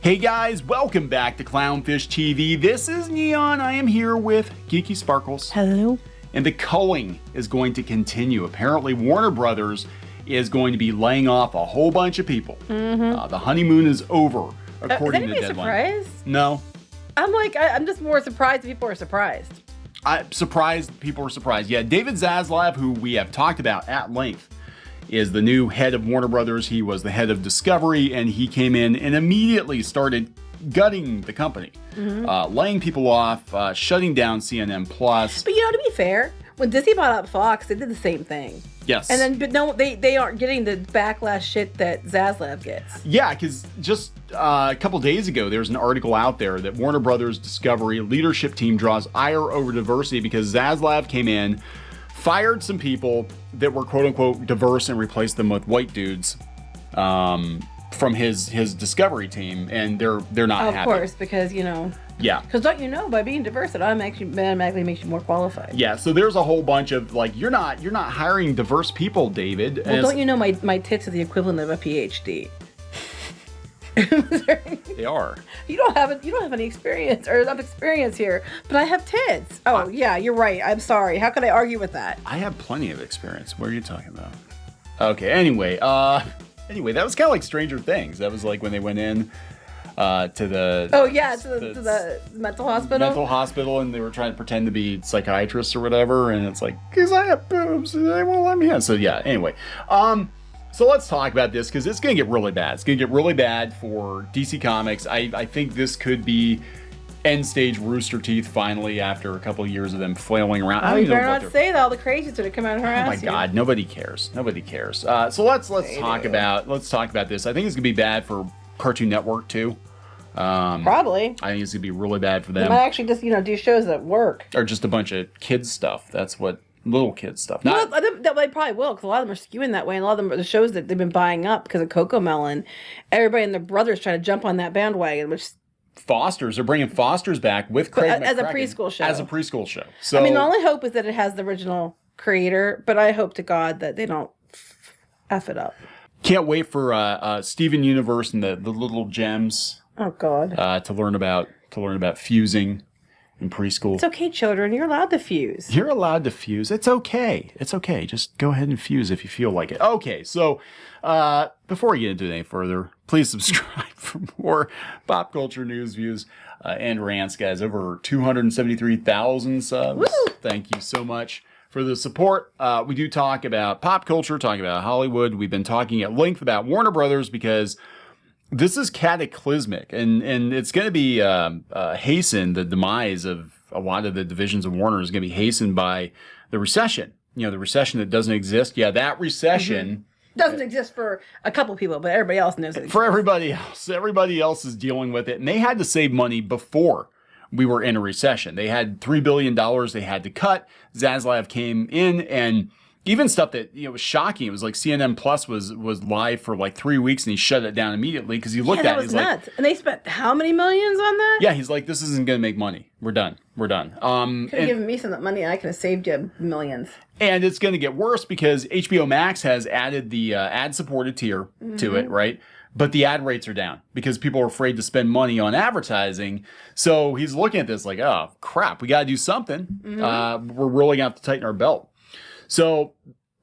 Hey guys, welcome back to Clownfish TV. This is Neon. I am here with Geeky Sparkles. Hello. And the culling is going to continue. Apparently, Warner Brothers is going to be laying off a whole bunch of people. The honeymoon is over, according to Deadline. Surprised? No. I'm just more surprised people are surprised. I'm surprised people are surprised. Yeah, David Zaslav, who we have talked about at length, is the new head of Warner Brothers. He was the head of Discovery, and he came in and immediately started gutting the company, laying people off, shutting down CNN+. But to be fair, when Disney bought out Fox, they did the same thing. Yes. And then, but no, they aren't getting the backlash shit that Zaslav gets. Yeah, because just a couple days ago, there's an article out there that Warner Brothers Discovery leadership team draws ire over diversity because Zaslav came in, fired some people that were quote-unquote diverse and replaced them with white dudes from his Discovery team, and they're not happy. Of course, because, Yeah. Because don't you know, by being diverse, it automatically makes you more qualified. Yeah, so there's a whole bunch of, you're not hiring diverse people, David. Well, don't you know my tits are the equivalent of a PhD? They are. You don't have any experience or enough experience here, but I have tits. Oh, yeah, you're right. I'm sorry. How could I argue with that? I have plenty of experience. What are you talking about? Okay, anyway, that was kind of like Stranger Things. That was like when they went in to the... Oh, yeah, to the mental hospital? Mental hospital, and they were trying to pretend to be psychiatrists or whatever, and it's like, because I have boobs, and they won't let me in. So, yeah, anyway. So let's talk about this, because it's going to get really bad. It's going to get really bad for DC Comics. I think this could be end stage Rooster Teeth finally after a couple of years of them flailing around. Oh, you better not say that. All the crazies that come out of her ass. Oh my God, nobody cares. Nobody cares. So let's talk about this. I think it's going to be bad for Cartoon Network too. Probably. I think it's going to be really bad for them. They might actually just do shows that work. Or just a bunch of kids stuff. That's what. Little kid stuff. They probably will, because a lot of them are skewing that way, and a lot of them are the shows that they've been buying up because of Coco Melon. Everybody and their brothers trying to jump on that bandwagon, which Fosters. They're bringing Fosters back with Craig as a McCracken preschool show. As a preschool show. So the only hope is that it has the original creator, but I hope to God that they don't F it up. Can't wait for Steven Universe and the little gems. Oh God. To learn about fusing in preschool. It's okay, children. You're allowed to fuse. You're allowed to fuse. It's okay. It's okay. Just go ahead and fuse if you feel like it. Okay, so before we get into it any further, please subscribe for more pop culture news, views, and rants, guys. Over 273,000 subs. Woo! Thank you so much for the support. We do talk about pop culture, talk about Hollywood. We've been talking at length about Warner Brothers because this is cataclysmic, and it's going to be hastened. The demise of a lot of the divisions of Warner is going to be hastened by the recession. The recession that doesn't exist. Yeah, that recession doesn't exist for a couple people, but everybody else knows it. For everybody else. Everybody else is dealing with it, and they had to save money before we were in a recession. They had $3 billion they had to cut. Zaslav came in and... Even stuff that was shocking. It was like CNN Plus was live for like 3 weeks, and he shut it down immediately because he looked at it. That was nuts. And they spent how many millions on that? Yeah, he's like, this isn't going to make money. We're done. Could have given me some of that money, and I could have saved you millions. And it's going to get worse because HBO Max has added the ad-supported tier to it, right? But the ad rates are down because people are afraid to spend money on advertising. So he's looking at this like, oh crap, we got to do something. We're really going to have to tighten our belt. So,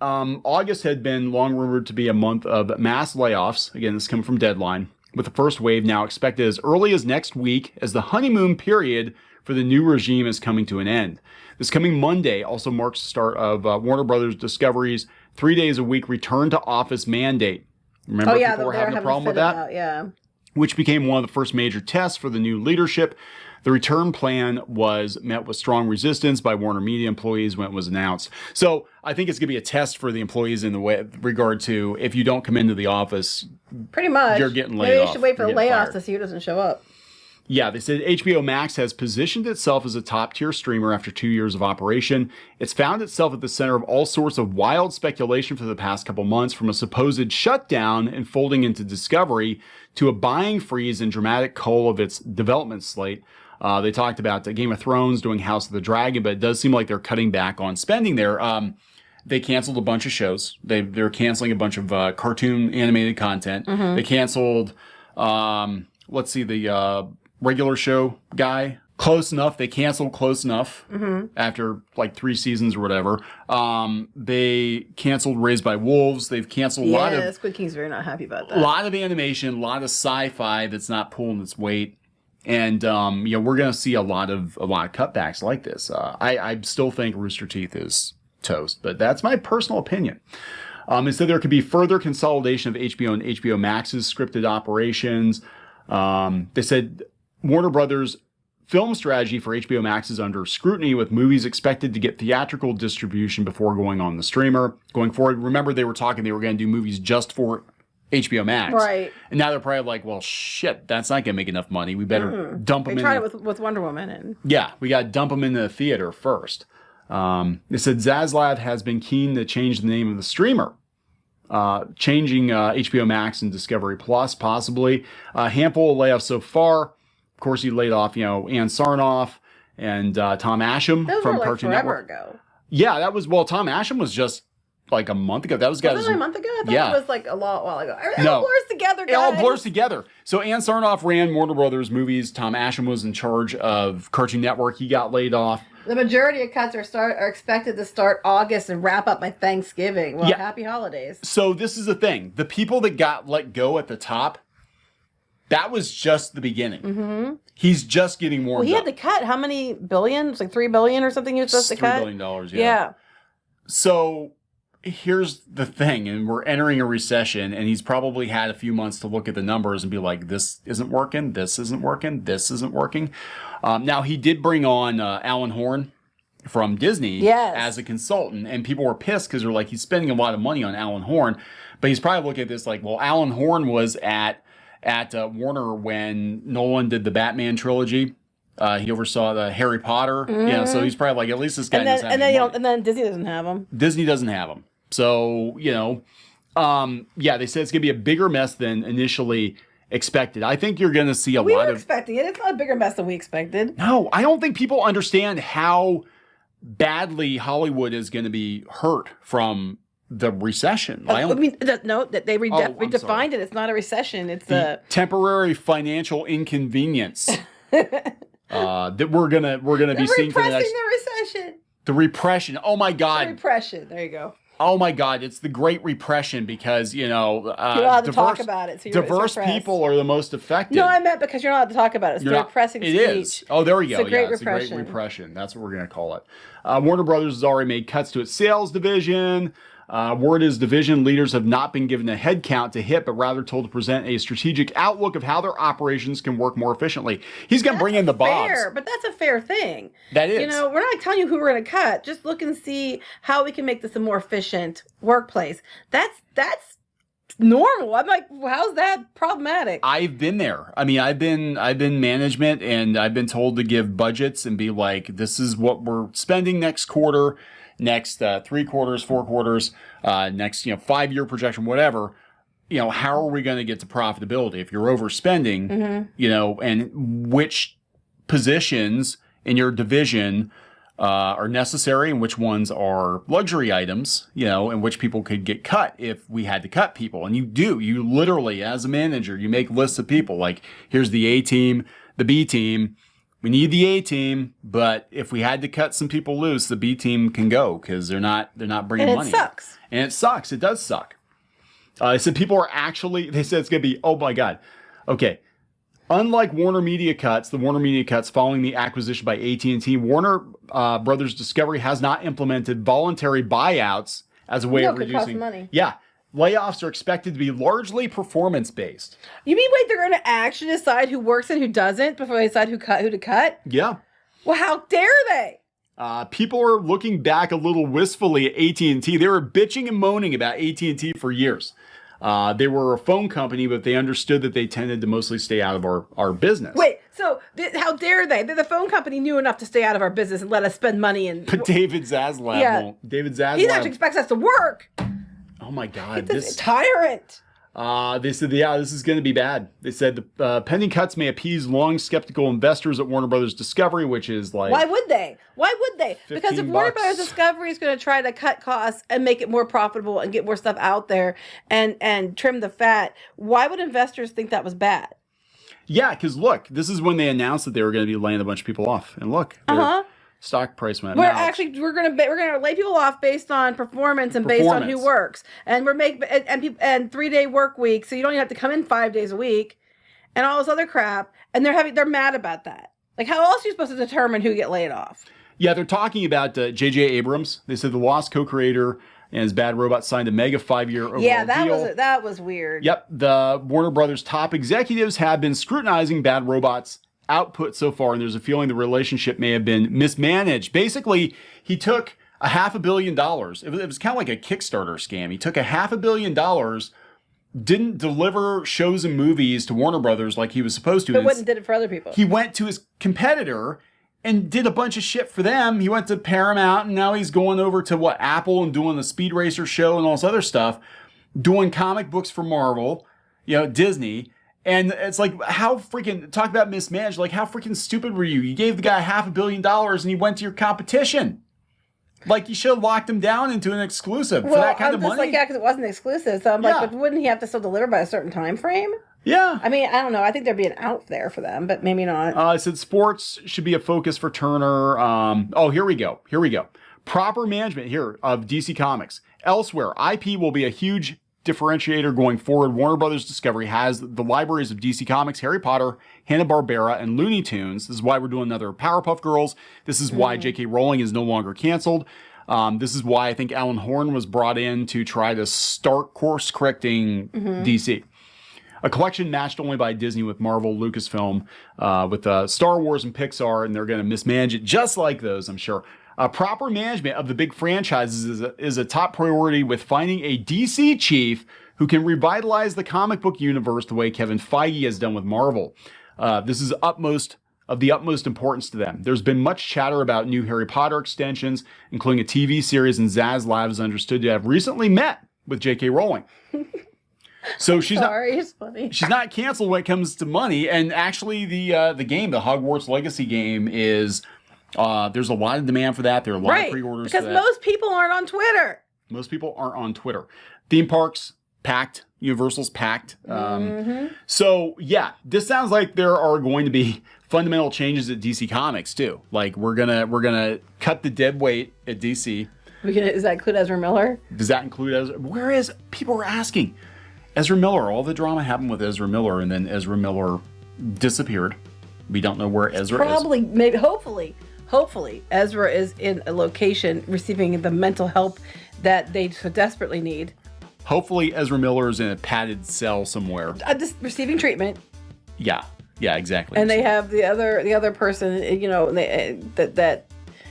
August had been long rumored to be a month of mass layoffs. Again, this is coming from Deadline, with the first wave now expected as early as next week as the honeymoon period for the new regime is coming to an end. This coming Monday also marks the start of Warner Brothers Discovery's 3 days a week return to office mandate. Remember, people were having a problem with that? Yeah. Which became one of the first major tests for the new leadership. The return plan was met with strong resistance by Warner Media employees when it was announced. So I think it's going to be a test for the employees in the regard to if you don't come into the office, pretty much you're getting laid off. Maybe they should wait for the layoffs to see who doesn't show up. Yeah, they said HBO Max has positioned itself as a top-tier streamer after 2 years of operation. It's found itself at the center of all sorts of wild speculation for the past couple months, from a supposed shutdown and folding into Discovery to a buying freeze and dramatic cull of its development slate. They talked about Game of Thrones doing House of the Dragon, but it does seem like they're cutting back on spending there. They canceled a bunch of shows. They're canceling a bunch of cartoon animated content. They canceled let's see, the regular show guy. Close Enough. They canceled Close Enough after like 3 seasons or whatever. They canceled Raised by Wolves. They've canceled a lot of... Squid King's very not happy about that. A lot of animation, a lot of sci-fi that's not pulling its weight. And, we're going to see a lot of cutbacks like this. I still think Rooster Teeth is toast, but that's my personal opinion. It said there could be further consolidation of HBO and HBO Max's scripted operations. They said Warner Brothers' film strategy for HBO Max is under scrutiny, with movies expected to get theatrical distribution before going on the streamer. Going forward, remember they were talking they were going to do movies just for HBO Max. Right. And now they're probably like, well, shit, that's not going to make enough money. We better dump them in. They tried it with Wonder Woman. And yeah, we got to dump them into the theater first. They said Zaslav has been keen to change the name of the streamer. Changing HBO Max and Discovery Plus, possibly. A handful of layoffs so far. Of course, he laid off, Ann Sarnoff and Tom Asham from like Cartoon forever Network. Ago. Yeah, that was, Tom Asham was just like a month ago. That was Was it a month ago? I thought it was like a while ago. It all blurs together, guys. It all blurs together. So Ann Sarnoff ran Warner Brothers movies. Tom Asham was in charge of Cartoon Network. He got laid off. The majority of cuts are expected to start August and wrap up by Thanksgiving. Well, happy holidays. So this is the thing. The people that got let go at the top, that was just the beginning. Mm-hmm. He's just getting warmed up. He had to cut how many billion? It's like $3 billion or something he was supposed to cut? $3 billion, yeah. So here's the thing, and we're entering a recession, and he's probably had a few months to look at the numbers and be like, this isn't working, this isn't working, this isn't working. Now, he did bring on Alan Horn from Disney as a consultant, and people were pissed because they're like, he's spending a lot of money on Alan Horn, but he's probably looking at this like, well, Alan Horn was at Warner when Nolan did the Batman trilogy. He oversaw the Harry Potter, so he's probably like, at least this guy doesn't have any money. And then Disney doesn't have him. Disney doesn't have him. So, they said it's going to be a bigger mess than initially expected. I think you're going to see a lot of... We were expecting it. It's not a bigger mess than we expected. No, I don't think people understand how badly Hollywood is going to be hurt from the recession. They redefined it. It's not a recession. It's a temporary financial inconvenience that we're gonna be seeing for the next... the recession. The repression. Oh my God. The repression. There you go. Oh my God, it's the Great Repression because, you're not allowed to talk about it. So diverse people are the most affected. No, I meant because you're not allowed to talk about it. It's the repressing speech. It is. Oh, there we go. It's It's a Great Repression. That's what we're going to call it. Warner Brothers has already made cuts to its sales division. Word is division leaders have not been given a head count to hit, but rather told to present a strategic outlook of how their operations can work more efficiently. He's going to bring in the bobs. But that's a fair thing. That is. We're not telling you who we're going to cut. Just look and see how we can make this a more efficient workplace. That's normal. I'm like, how's that problematic? I've been there. I mean, I've been management, and I've been told to give budgets and be like, this is what we're spending next quarter. Next 3 quarters, 4 quarters, next 5-year projection, whatever. How are we going to get to profitability if you're overspending? And which positions in your division are necessary, and which ones are luxury items? And which people could get cut if we had to cut people. And you literally, as a manager, you make lists of people. Like, here's the A team, the B team. We need the A team, but if we had to cut some people loose, the B team can go because they're not bringing money. And it sucks. And it sucks. It does suck. They said they said it's going to be, oh my God. Okay. Unlike Warner Media cuts, the Warner Media cuts following the acquisition by AT&T, Warner Brothers Discovery has not implemented voluntary buyouts as a way of reducing... cost money. Yeah. Layoffs are expected to be largely performance-based. You mean, wait, they're going to actually decide who works and who doesn't before they decide who to cut? Yeah. Well, how dare they? People are looking back a little wistfully at AT&T. They were bitching and moaning about AT&T for years. They were a phone company, but they understood that they tended to mostly stay out of our business. Wait, so how dare they? The phone company knew enough to stay out of our business and let us spend money. But David Zaslav won't. David Zaslav... He actually expects us to work. Oh my God. This tyrant. They said, this is going to be bad. They said the pending cuts may appease long skeptical investors at Warner Brothers Discovery, which is like... Why would they? Because if Warner Brothers Discovery is going to try to cut costs and make it more profitable and get more stuff out there and trim the fat, why would investors think that was bad? Yeah, because look, this is when they announced that they were going to be laying a bunch of people off, and look, their stock price went. We're gonna lay people off based on performance and based on who works, and we're making and 3-day work week, so you don't even have to come in 5 days a week, and all this other crap, and they're mad about that. Like, how else are you supposed to determine who get laid off? Yeah, they're talking about J.J. Abrams. They said the Lost co-creator and his Bad Robot signed a mega 5-year overall deal. That was weird. Yep, the Warner Brothers top executives have been scrutinizing Bad Robot's output so far, and there's a feeling the relationship may have been mismanaged. Basically, he took $500 million. It was kind of like a Kickstarter scam. He took $500 million, didn't deliver shows and movies to Warner Brothers like he was supposed to. But went and did it for other people. He went to his competitor and did a bunch of shit for them. He went to Paramount, and now he's going over to Apple and doing the Speed Racer show and all this other stuff, doing comic books for Marvel, Disney. And it's like, talk about mismanaged. Like, how freaking stupid were you? You gave the guy $500 million and he went to your competition. Like, you should have locked him down into an exclusive for that kind of money. Like, yeah, because it wasn't exclusive. So I'm like, but wouldn't he have to still deliver by a certain time frame? Yeah. I mean, I don't know. I think there'd be an out there for them, but maybe not. I said sports should be a focus for Turner. Here we go. Proper management here of DC Comics. Elsewhere, IP will be a huge differentiator going forward. Warner Brothers Discovery has the libraries of DC Comics, Harry Potter, Hanna-Barbera, and Looney Tunes. This is why we're doing another Powerpuff Girls. This is why J.K. Rowling is no longer canceled. This is why I think Alan Horn was brought in to try to start course correcting DC. A collection matched only by Disney with Marvel, Lucasfilm, with Star Wars and Pixar, and they're going to mismanage it just like those, I'm sure. Proper management of the big franchises is a top priority, with finding a DC chief who can revitalize the comic book universe the way Kevin Feige has done with Marvel. This is of the utmost importance to them. There's been much chatter about new Harry Potter extensions, including a TV series, and Zaslav is understood to have recently met with J.K. Rowling. So she's it's funny. She's not canceled when it comes to money. And actually, the game, the Hogwarts Legacy game, is there's a lot of demand for that. There are a lot of pre-orders because for that. most people aren't on Twitter. Most people aren't on Twitter. Theme parks packed. Universal's packed. So yeah, this sounds like there are going to be fundamental changes at DC Comics too. Like we're gonna cut the dead weight at DC. Does that include Ezra Miller? Does that include Ezra? Where is people were asking? Ezra Miller. All the drama happened with Ezra Miller, and then Ezra Miller disappeared. We don't know where Ezra is. Maybe, hopefully, Ezra is in a location receiving the mental help that they so desperately need. Hopefully, Ezra Miller is in a padded cell somewhere. Just receiving treatment. Yeah, exactly. And they have the other person, that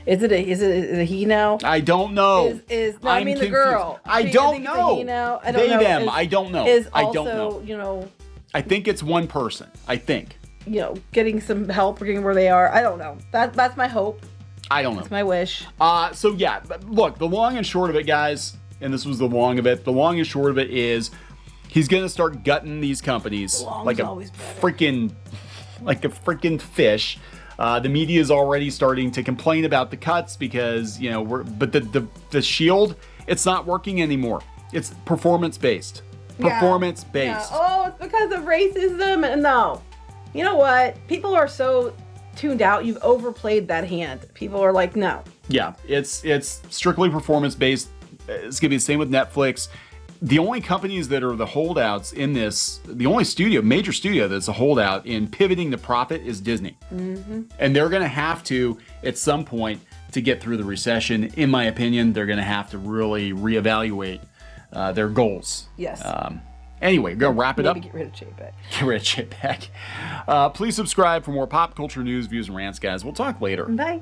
is it a he now? I don't know. I mean the girl. I don't know. He now? I don't know. Them. I don't know. I don't know. I think it's one person. I think. Getting some help or getting where they are. I don't know. That's my hope. I don't know. That's my wish. So yeah, look, the long and short of it, guys, and this was the long of it. The long and short of it is he's gonna start gutting these companies like a freaking fish. The media is already starting to complain about the cuts because but the Shield, it's not working anymore. It's performance based. Yeah. Oh, it's because of racism. No. You know what? People are so tuned out. You've overplayed that hand. People are like, no. Yeah, it's strictly performance based. It's gonna be the same with Netflix. The only companies that are the holdouts in this, the only major studio that's a holdout in pivoting to profit is Disney. And they're gonna have to, at some point, to get through the recession, in my opinion, they're gonna have to really reevaluate their goals. Yes. Anyway, we're gonna wrap it up. Get rid of Chapek. Get rid of Chapek. Please subscribe for more pop culture news, views, and rants, guys. We'll talk later. Bye.